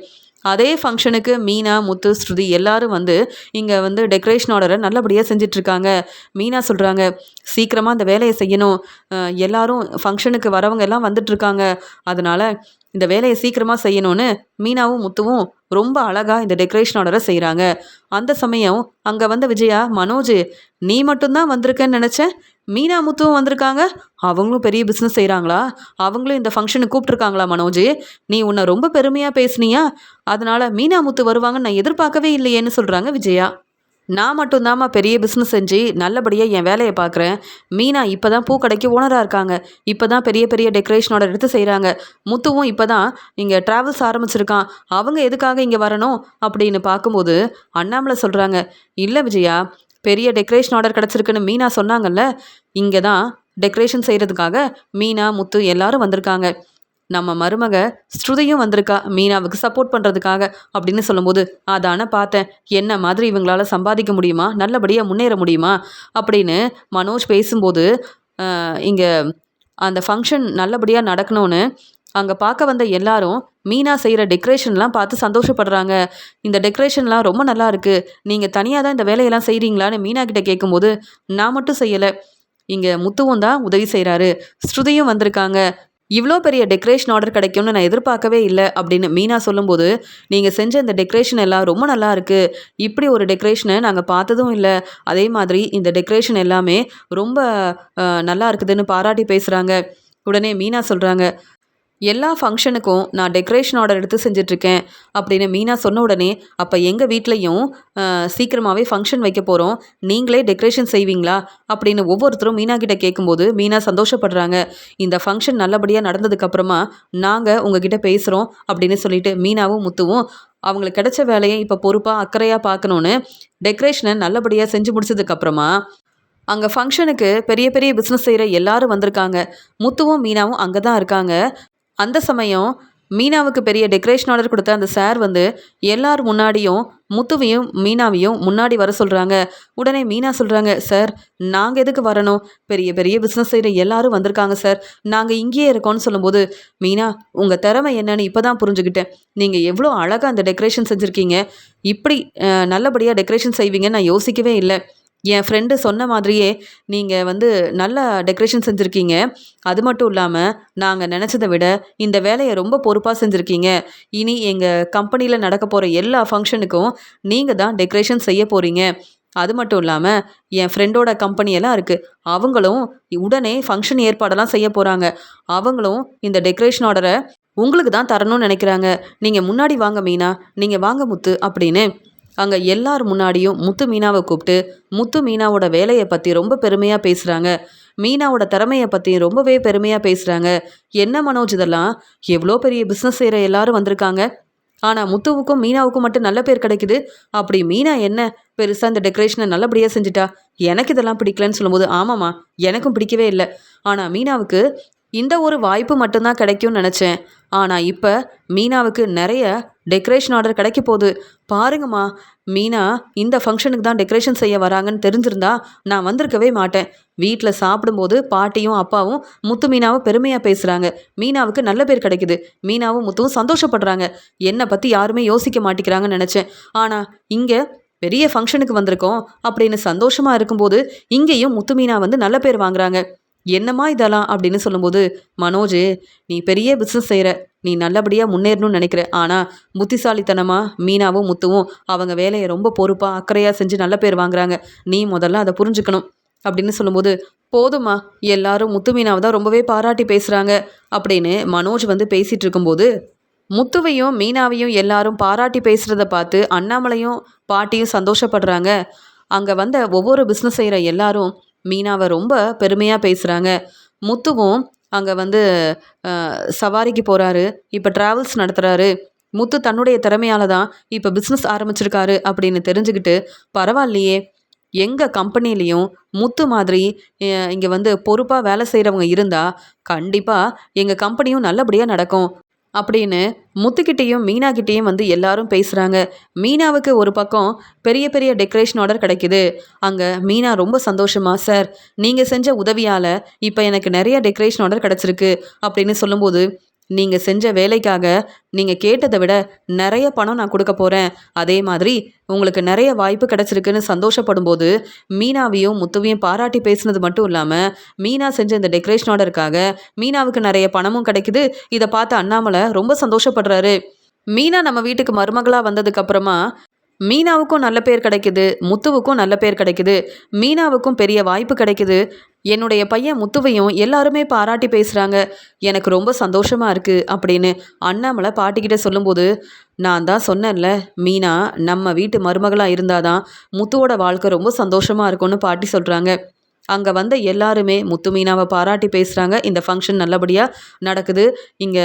அதே ஃபங்க்ஷனுக்கு மீனா, முத்து, ஸ்ருதி எல்லாரும் வந்து இங்கே வந்து டெக்கரேஷன் ஆர்டரை நல்லபடியாக செஞ்சிட்ருக்காங்க. மீனா சொல்கிறாங்க, சீக்கிரமாக அந்த வேலையை செய்யணும். எல்லாரும் ஃபங்க்ஷனுக்கு வரவங்க எல்லாம் வந்துட்டுருக்காங்க. அதனால் இந்த வேலையை சீக்கிரமாக செய்யணும்னு மீனாவும் முத்துவும் ரொம்ப அழகாக இந்த டெக்கரேஷன் ஆர்டரை செய்கிறாங்க. அந்த சமயம் அங்கே வந்த விஜயா, மனோஜ் நீ மட்டும்தான் வந்திருக்கேன்னு நினச்சேன். மீனா, முத்துவும் வந்திருக்காங்க. அவங்களும் பெரிய பிஸ்னஸ் செய்கிறாங்களா? அவங்களும் இந்த ஃபங்க்ஷனுக்கு கூப்பிட்ருக்காங்களா மனோஜ்? நீ உன்னை ரொம்ப பெருமையாக பேசுனியா? அதனால் மீனா, முத்து வருவாங்கன்னு நான் எதிர்பார்க்கவே இல்லையேன்னு சொல்கிறாங்க விஜயா. நான் மட்டும்தாம்மா பெரிய பிஸ்னஸ் செஞ்சு நல்லபடியாக என் வேலையை பார்க்குறேன். மீனா இப்போ தான் பூக்கடைக்கு ஓனராக இருக்காங்க. இப்போ தான் பெரிய பெரிய டெக்கரேஷனோட எடுத்து செய்கிறாங்க. முத்துவும் இப்போ தான் இங்கே ட்ராவல்ஸ் ஆரம்பிச்சிருக்கான். அவங்க எதுக்காக இங்கே வரணும் அப்படின்னு பார்க்கும்போது அண்ணாமலை சொல்கிறாங்க, இல்லை விஜயா, பெரிய டெக்கரேஷன் ஆர்டர் கிடச்சிருக்குன்னு மீனா சொன்னாங்கல்ல, இங்கே தான் டெக்கரேஷன் செய்கிறதுக்காக மீனா, முத்து எல்லாரும் வந்திருக்காங்க. நம்ம மருமக ஸ்ருதியும் வந்திருக்கா மீனாவுக்கு சப்போர்ட் பண்ணுறதுக்காக அப்படின்னு சொல்லும்போது, அதானே பார்த்தேன், என்ன மாதிரி இவங்களால சம்பாதிக்க முடியுமா, நல்லபடியாக முன்னேற முடியுமா அப்படின்னு மனோஜ் பேசும்போது, இங்கே அந்த ஃபங்க்ஷன் நல்லபடியாக நடக்கணும்னு அங்கே பார்க்க வந்த எல்லாரும் மீனா செய்கிற டெக்கரேஷன்லாம் பார்த்து சந்தோஷப்படுறாங்க. இந்த டெக்கரேஷன்லாம் ரொம்ப நல்லா இருக்குது. நீங்கள் தனியாக தான் இந்த வேலையெல்லாம் செய்கிறீங்களான்னு மீனா கிட்ட கேட்கும்போது, நான் மட்டும் செய்யலை, இங்கே முத்துவும் தான் உதவி செய்கிறாரு, ஸ்ருதியும் வந்திருக்காங்க. இவ்வளோ பெரிய டெக்கரேஷன் ஆர்டர் கிடைக்கும்னு நான் எதிர்பார்க்கவே இல்லை அப்படின்னு மீனா சொல்லும்போது, நீங்கள் செஞ்ச இந்த டெக்கரேஷன் எல்லாம் ரொம்ப நல்லா இருக்குது. இப்படி ஒரு டெக்கரேஷனை நாங்கள் பார்த்ததும் இல்லை. அதே மாதிரி இந்த டெக்கரேஷன் எல்லாமே ரொம்ப நல்லா இருக்குதுன்னு பாராட்டி பேசுகிறாங்க. உடனே மீனா சொல்கிறாங்க, எல்லா ஃபங்க்ஷனுக்கும் நான் டெக்கரேஷன் ஆர்டர் எடுத்து செஞ்சிட்ருக்கேன் அப்படின்னு மீனா சொன்ன உடனே, அப்போ எங்கள் வீட்லேயும் சீக்கிரமாகவே ஃபங்க்ஷன் வைக்க போகிறோம், நீங்களே டெக்கரேஷன் செய்வீங்களா அப்படின்னு ஒவ்வொருத்தரும் மீனா கிட்டே கேட்கும்போது மீனா சந்தோஷப்படுறாங்க. இந்த ஃபங்க்ஷன் நல்லபடியாக நடந்ததுக்கப்புறமா நாங்கள் உங்ககிட்ட பேசுகிறோம் அப்படின்னு சொல்லிட்டு மீனாவும் முத்துவும் அவங்களுக்கு கிடைச்ச வேலையை இப்போ பொறுப்பாக அக்கறையாக பார்க்கணுன்னு டெக்கரேஷனை நல்லபடியாக செஞ்சு முடிச்சதுக்கப்புறமா அங்கே ஃபங்க்ஷனுக்கு பெரிய பெரிய பிஸ்னஸ் செய்கிற எல்லாரும் வந்திருக்காங்க. முத்துவும் மீனாவும் அங்கே தான் இருக்காங்க. அந்த சமயம் மீனாவுக்கு பெரிய டெக்கரேஷன் ஆர்டர் கொடுத்த அந்த சார் வந்து எல்லார் முன்னாடியும் முத்துவையும் மீனாவையும் முன்னாடி வர சொல்கிறாங்க. உடனே மீனா சொல்கிறாங்க, சார் நாங்கள் எதுக்கு வரணும், பெரிய பெரிய பிஸ்னஸ் செய்கிற எல்லாரும் வந்திருக்காங்க சார், நாங்கள் இங்கேயே இருக்கோம்னு சொல்லும்போது, மீனா உங்கள் திறமை என்னன்னு இப்போ தான் புரிஞ்சுக்கிட்டேன். நீங்கள் எவ்வளோ அழகாக அந்த டெக்கரேஷன் செஞ்சுருக்கீங்க. இப்படி நல்லபடியாக டெக்கரேஷன் செய்வீங்கன்னு நான் யோசிக்கவே இல்லை. என் ஃப்ரெண்டு சொன்ன மாதிரியே நீங்கள் வந்து நல்ல டெக்கரேஷன் செஞ்சுருக்கீங்க. அது மட்டும் இல்லாமல் நாங்கள் நினச்சதை விட இந்த வேலையை ரொம்ப பொறுப்பாக செஞ்சுருக்கீங்க. இனி எங்கள் கம்பெனியில் நடக்க போகிற எல்லா ஃபங்க்ஷனுக்கும் நீங்கள் தான் டெக்கரேஷன் செய்ய போகிறீங்க. அது மட்டும் இல்லாமல் என் ஃப்ரெண்டோட கம்பெனியெல்லாம் இருக்குது, அவங்களும் உடனே ஃபங்க்ஷன் ஏற்பாடெல்லாம் செய்ய போகிறாங்க. அவங்களும் இந்த டெக்கரேஷன் ஆர்டரை உங்களுக்கு தான் தரணும்னு நினைக்கிறாங்க. நீங்கள் முன்னாடி வாங்க மீனா, நீங்கள் வாங்க முத்து அப்படின்னு அங்கே எல்லார் முன்னாடியும் முத்து மீனாவை கூப்பிட்டு முத்து மீனாவோட வேலையை பற்றி ரொம்ப பெருமையாக பேசுகிறாங்க. மீனாவோட திறமையை பற்றி ரொம்பவே பெருமையாக பேசுகிறாங்க. என்ன மனோஜ் இதெல்லாம், எவ்வளோ பெரிய பிஸ்னஸ் செய்கிற எல்லாரும் வந்திருக்காங்க, ஆனால் முத்துவுக்கும் மீனாவுக்கும் மட்டும் நல்ல பேர் கிடைக்குது. அப்படி மீனா என்ன பெருசாக இந்த டெக்கரேஷனை நல்லபடியாக செஞ்சுட்டா, எனக்கு இதெல்லாம் பிடிக்கலன்னு சொல்லும்போது, ஆமாம்மா எனக்கும் பிடிக்கவே இல்லை, ஆனால் மீனாவுக்கு இந்த ஒரு வாய்ப்பு மட்டும்தான் கிடைக்கும்னு நினச்சேன். ஆனால் இப்போ மீனாவுக்கு நிறைய டெக்கரேஷன் ஆர்டர் கிடைக்க போகுது. பாருங்கம்மா, மீனா இந்த ஃபங்க்ஷனுக்கு தான் டெக்கரேஷன் செய்ய வராங்கன்னு தெரிஞ்சிருந்தா நான் வந்திருக்கவே மாட்டேன். வீட்டில் சாப்பிடும்போது பாட்டியும் அப்பாவும் முத்து மீனாவும் பெருமையாக பேசுகிறாங்க. மீனாவுக்கு நல்ல பேர் கிடைக்குது. மீனாவும் முத்துவும் சந்தோஷப்படுறாங்க. என்னை பற்றி யாருமே யோசிக்க மாட்டேங்கிறாங்கன்னு நினச்சேன். ஆனால் இங்கே பெரிய ஃபங்க்ஷனுக்கு வந்திருக்கோம் அப்படின்னு சந்தோஷமாக இருக்கும்போது இங்கேயும் முத்து மீனா வந்து நல்ல பேர் வாங்குறாங்க. என்னம்மா இதெல்லாம் அப்படின்னு சொல்லும்போது, மனோஜ், நீ பெரிய பிஸ்னஸ் செய்கிற, நீ நல்லபடியாக முன்னேறணும்னு நினைக்கிற, ஆனால் புத்திசாலித்தனமா மீனாவும் முத்துவும் அவங்க வேலையை ரொம்ப பொறுப்பாக அக்கறையாக செஞ்சு நல்ல பேர் வாங்குறாங்க. நீ முதல்ல அதை புரிஞ்சுக்கணும் அப்படின்னு சொல்லும்போது, போதுமா, எல்லாரும் முத்து மீனாவை தான் ரொம்பவே பாராட்டி பேசுகிறாங்க அப்படின்னு மனோஜ் வந்து பேசிகிட்டு இருக்கும்போது, முத்துவையும் மீனாவையும் எல்லாரும் பாராட்டி பேசுகிறத பார்த்து அண்ணாமலையும் பாட்டியும் சந்தோஷப்படுறாங்க. அங்கே வந்த ஒவ்வொரு பிஸ்னஸ் செய்கிற எல்லாரும் மீனாவை ரொம்ப பெருமையாக பேசுகிறாங்க. முத்துவும் அங்கே வந்து சவாரிக்கு போகிறாரு, இப்போ ட்ராவல்ஸ் நடத்துகிறாரு, முத்து தன்னுடைய திறமையால தான் இப்போ பிஸ்னஸ் ஆரம்பிச்சிருக்காரு அப்படின்னு தெரிஞ்சுக்கிட்டு, பரவாயில்லையே, எங்கள் கம்பெனிலையும் முத்து மாதிரி இங்கே வந்து பொறுப்பாக வேலை செய்கிறவங்க இருந்தால் கண்டிப்பாக எங்கள் கம்பெனியும் நல்லபடியாக நடக்கும் அப்படின்னு முத்துக்கிட்டேயும் மீனாக்கிட்டேயும் வந்து எல்லாரும் பேசுகிறாங்க. மீனாவுக்கு ஒரு பக்கம் பெரிய பெரிய டெக்கரேஷன் ஆர்டர் கிடைக்குது. அங்கே மீனா ரொம்ப சந்தோஷமா, சார் நீங்கள் செஞ்ச உதவியால் இப்போ எனக்கு நிறைய டெக்கரேஷன் ஆர்டர் கிடச்சிருக்கு அப்படின்னு சொல்லும்போது, நீங்கள் செஞ்ச வேலைக்காக நீங்கள் கேட்டதை விட நிறைய பணம் நான் கொடுக்க போகிறேன், அதே மாதிரி உங்களுக்கு நிறைய வாய்ப்பு கிடச்சிருக்குன்னு சந்தோஷப்படும்போது, மீனாவையும் முத்துவையும் பாராட்டி பேசுனது மட்டும் இல்லாமல் மீனா செஞ்ச இந்த டெக்கரேஷன் ஆர்டருக்காக மீனாவுக்கு நிறைய பணமும் கிடைக்குது. இதை பார்த்து அண்ணாமலை ரொம்ப சந்தோஷப்படுறாரு. மீனா நம்ம வீட்டுக்கு மருமகளாக வந்ததுக்கப்புறமா மீனாவுக்கும் நல்ல பேர் கிடைக்குது, முத்துவுக்கும் நல்ல பேர் கிடைக்குது, மீனாவுக்கும் பெரிய வாய்ப்பு கிடைக்குது. என்னுடைய பையன் முத்துவையும் எல்லாருமே பாராட்டி பேசுகிறாங்க, எனக்கு ரொம்ப சந்தோஷமாக இருக்குது அப்படின்னு அண்ணாமலை பாட்டிக்கிட்ட சொல்லும்போது, நான் தான் சொன்னேன்ல, மீனா நம்ம வீட்டு மருமகளாக இருந்தால் தான் முத்துவோட வாழ்க்கை ரொம்ப சந்தோஷமாக இருக்கும்னு பாட்டி சொல்கிறாங்க. அங்கே வந்த எல்லாருமே முத்து மீனாவை பாராட்டி பேசுகிறாங்க. இந்த ஃபங்க்ஷன் நல்லபடியாக நடக்குது. இங்கே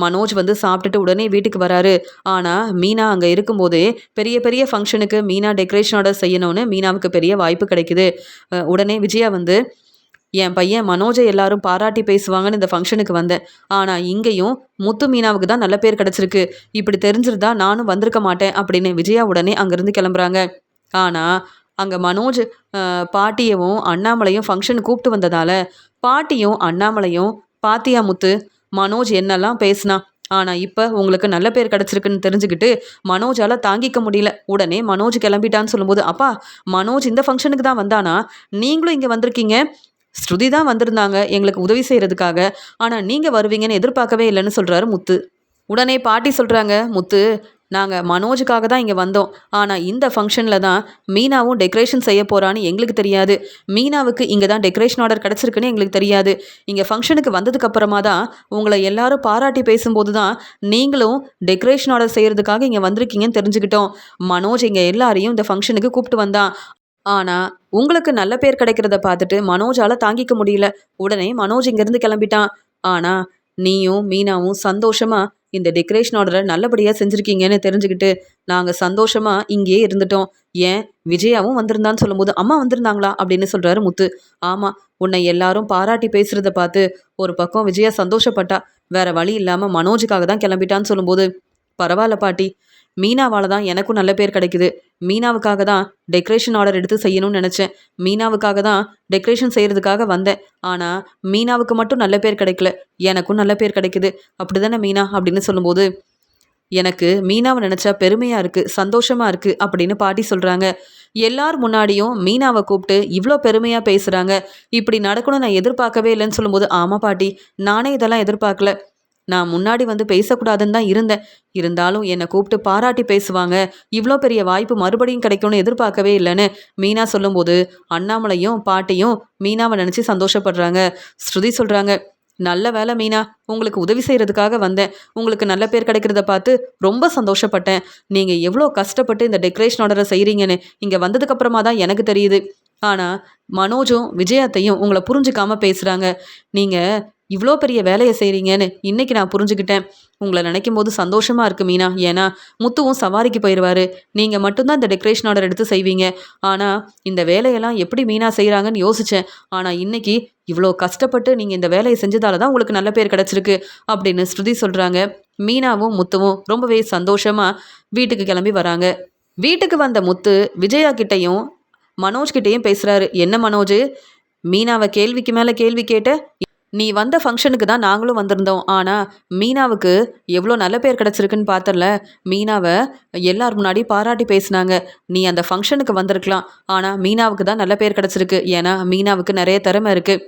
மனோஜ் வந்து சாப்பிட்டுட்டு உடனே வீட்டுக்கு வராரு. ஆனால் மீனா அங்கே இருக்கும்போதே பெரிய பெரிய ஃபங்க்ஷனுக்கு மீனா டெக்கரேஷன் ஆர்டர் செய்யணும்னு மீனாவுக்கு பெரிய வாய்ப்பு கிடைக்குது. உடனே விஜயா வந்து, என் பையன் மனோஜை எல்லாரும் பாராட்டி பேசுவாங்கன்னு இந்த ஃபங்க்ஷனுக்கு வந்தேன், ஆனால் இங்கேயும் முத்து மீனாவுக்கு தான் நல்ல பேர் கிடச்சிருக்கு, இப்படி தெரிஞ்சிருந்தா நானும் வந்திருக்க மாட்டேன் அப்படின்னு விஜயா உடனே அங்கேருந்து கிளம்புறாங்க. ஆனால் அங்கே மனோஜ் பாட்டியவும் அண்ணாமலையும் ஃபங்க்ஷனுக்கு கூப்பிட்டு வந்ததால் பாட்டியும் அண்ணாமலையும், பாத்தியா முத்து, மனோஜ் என்னெல்லாம் பேசினான், ஆனால் இப்போ உங்களுக்கு நல்ல பேர் கிடச்சிருக்குன்னு தெரிஞ்சுக்கிட்டு மனோஜால் தாங்கிக்க முடியல, உடனே மனோஜ் கிளம்பிட்டான்னு சொல்லும்போது, அப்பா மனோஜ் இந்த ஃபங்க்ஷனுக்கு தான் வந்தானா, நீங்களும் இங்கே வந்திருக்கீங்க, ஸ்ருதி தான் வந்திருந்தாங்க எங்களுக்கு உதவி செய்கிறதுக்காக, ஆனால் நீங்கள் வருவீங்கன்னு எதிர்பார்க்கவே இல்லைன்னு சொல்கிறாரு முத்து. உடனே பாட்டி சொல்கிறாங்க, முத்து, நாங்கள் மனோஜுக்காக தான் இங்கே வந்தோம், ஆனால் இந்த ஃபங்க்ஷனில் தான் மீனாவும் டெக்கரேஷன் செய்ய போகிறான்னு எங்களுக்கு தெரியாது, மீனாவுக்கு இங்கே தான் டெக்கரேஷன் ஆர்டர் கிடச்சிருக்குன்னு எங்களுக்கு தெரியாது, இங்கே ஃபங்க்ஷனுக்கு வந்ததுக்கப்புறமா தான் உங்களை எல்லாரும் பாராட்டி பேசும்போது தான் நீங்களும் டெக்கரேஷன் ஆர்டர் செய்கிறதுக்காக இங்கே வந்திருக்கீங்கன்னு தெரிஞ்சுக்கிட்டோம். மனோஜ் இங்கே எல்லாரையும் இந்த ஃபங்க்ஷனுக்கு கூப்பிட்டு வந்தான், ஆனால் உங்களுக்கு நல்ல பேர் கிடைக்கிறத பார்த்துட்டு மனோஜால் தாங்கிக்க முடியல, உடனே மனோஜ் இங்கேருந்து கிளம்பிட்டான். ஆனால் நீயும் மீனாவும் சந்தோஷமாக இந்த டெக்கரேஷன் ஆர்டரை நல்லபடியாக செஞ்சுருக்கீங்கன்னு தெரிஞ்சுக்கிட்டு நாங்கள் சந்தோஷமாக இங்கேயே இருந்துட்டோம். ஏன் விஜயாவும் வந்திருந்தான்னு சொல்லும்போது, அம்மா வந்திருந்தாங்களா அப்படின்னு சொல்கிறாரு முத்து. ஆமாம், உன்னை எல்லாரும் பாராட்டி பேசுகிறத பார்த்து ஒரு பக்கம் விஜயா சந்தோஷப்பட்டா, வேற வழி இல்லாமல் மனோஜுக்காக தான் கிளம்பிட்டான்னு சொல்லும்போது, பரவாயில்ல பாட்டி, மீனாவால் தான் எனக்கும் நல்ல பேர் கிடைக்குது, மீனாவுக்காக தான் டெக்கரேஷன் ஆர்டர் எடுத்து செய்யணும்னு நினச்சேன், மீனாவுக்காக தான் டெக்கரேஷன் செய்கிறதுக்காக வந்தேன், ஆனால் மீனாவுக்கு மட்டும் நல்ல பேர் கிடைக்கல, எனக்கும் நல்ல பேர் கிடைக்குது, அப்படி தானே மீனா அப்படின்னு சொல்லும்போது, எனக்கு மீனாவை நினச்சா பெருமையாக இருக்குது, சந்தோஷமாக இருக்குது அப்படின்னு பாட்டி சொல்கிறாங்க. எல்லார் முன்னாடியும் மீனாவை கூப்பிட்டு இவ்வளோ பெருமையாக பேசுகிறாங்க, இப்படி நடக்கணும்னு நான் எதிர்பார்க்கவே இல்லைன்னு சொல்லும்போது, ஆமாம் பாட்டி, நானே இதெல்லாம் எதிர்பார்க்கல, நான் முன்னாடி வந்து பேசக்கூடாதுன்னு தான் இருந்தேன், இருந்தாலும் என்னை கூப்பிட்டு பாராட்டி பேசுவாங்க, இவ்வளோ பெரிய வாய்ப்பு மறுபடியும் கிடைக்கும்னு எதிர்பார்க்கவே இல்லைன்னு மீனா சொல்லும்போது, அண்ணாமலையும் பாட்டியும் மீனாவை நினச்சி சந்தோஷப்படுறாங்க. ஸ்ருதி சொல்கிறாங்க, நல்ல வேலை மீனா, உங்களுக்கு உதவி செய்கிறதுக்காக வந்தேன், உங்களுக்கு நல்ல பேர் கிடைக்கிறத பார்த்து ரொம்ப சந்தோஷப்பட்டேன், நீங்கள் எவ்வளோ கஷ்டப்பட்டு இந்த டெக்கரேஷன் ஆர்டரை செய்கிறீங்கன்னு இங்கே வந்ததுக்கப்புறமா தான் எனக்கு தெரியுது, ஆனால் மனோஜும் விஜயாத்தையும் உங்களை புரிஞ்சுக்காம பேசுகிறாங்க, நீங்கள் இவ்வளோ பெரிய வேலையை செய்கிறீங்கன்னு இன்றைக்கி நான் புரிஞ்சுக்கிட்டேன், உங்களை நினைக்கும் போது சந்தோஷமாக இருக்குது மீனா, ஏன்னா முத்துவும் சவாரிக்கு போயிடுவார், நீங்கள் மட்டும்தான் இந்த டெக்கரேஷன் ஆர்டர் எடுத்து செய்வீங்க, ஆனால் இந்த வேலையெல்லாம் எப்படி மீனா செய்கிறாங்கன்னு யோசித்தேன், ஆனால் இன்றைக்கி இவ்வளோ கஷ்டப்பட்டு நீங்கள் இந்த வேலையை செஞ்சதால தான் உங்களுக்கு நல்ல பேர் கிடச்சிருக்கு அப்படின்னு ஸ்ருதி சொல்கிறாங்க. மீனாவும் முத்துவும் ரொம்பவே சந்தோஷமாக வீட்டுக்கு கிளம்பி வராங்க. வீட்டுக்கு வந்த முத்து விஜயா கிட்டேயும் மனோஜ்கிட்டையும் பேசுகிறாரு. என்ன மனோஜ், மீனாவை கேள்விக்கு மேலே கேள்வி கேட்ட, நீ வந்த ஃபங்க்ஷனுக்கு தான் நாங்களும் வந்திருந்தோம், ஆனால் மீனாவுக்கு எவ்வளோ நல்ல பேர் கிடச்சிருக்குன்னு பார்த்தல, மீனாவை எல்லார் முன்னாடி பாராட்டி பேசினாங்க, நீ அந்த ஃபங்க்ஷனுக்கு வந்திருக்கலாம், ஆனால் மீனாவுக்கு தான் நல்ல பேர் கிடச்சிருக்கு, ஏன்னா மீனாவுக்கு நிறைய திறமை இருக்குது,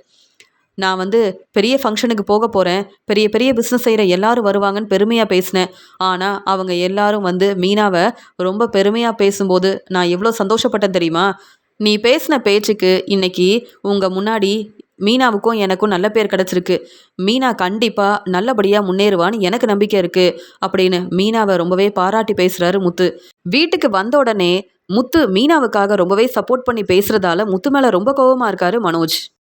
நான் வந்து பெரிய ஃபங்க்ஷனுக்கு போக போகிறேன், பெரிய பெரிய பிஸ்னஸ் செய்கிற எல்லாரும் வருவாங்கன்னு பெருமையாக பேசினேன். ஆனால் அவங்க எல்லாரும் வந்து மீனாவை ரொம்ப பெருமையாக பேசும்போது நான் எவ்வளோ சந்தோஷப்பட்டேன் தெரியுமா? நீ பேசின பேச்சுக்கு இன்னைக்கு உங்கள் முன்னாடி மீனாவுக்கும் எனக்கும் நல்ல பேர் கிடச்சிருக்கு. மீனா கண்டிப்பாக நல்லபடியாக முன்னேறுவான்னு எனக்கு நம்பிக்கை இருக்குது அப்படின்னு மீனாவை ரொம்பவே பாராட்டி பேசுகிறாரு முத்து. வீட்டுக்கு வந்த உடனே முத்து மீனாவுக்காக ரொம்பவே சப்போர்ட் பண்ணி பேசுறதால முத்து மேலே ரொம்ப கோவமா இருக்காரு மனோஜ்.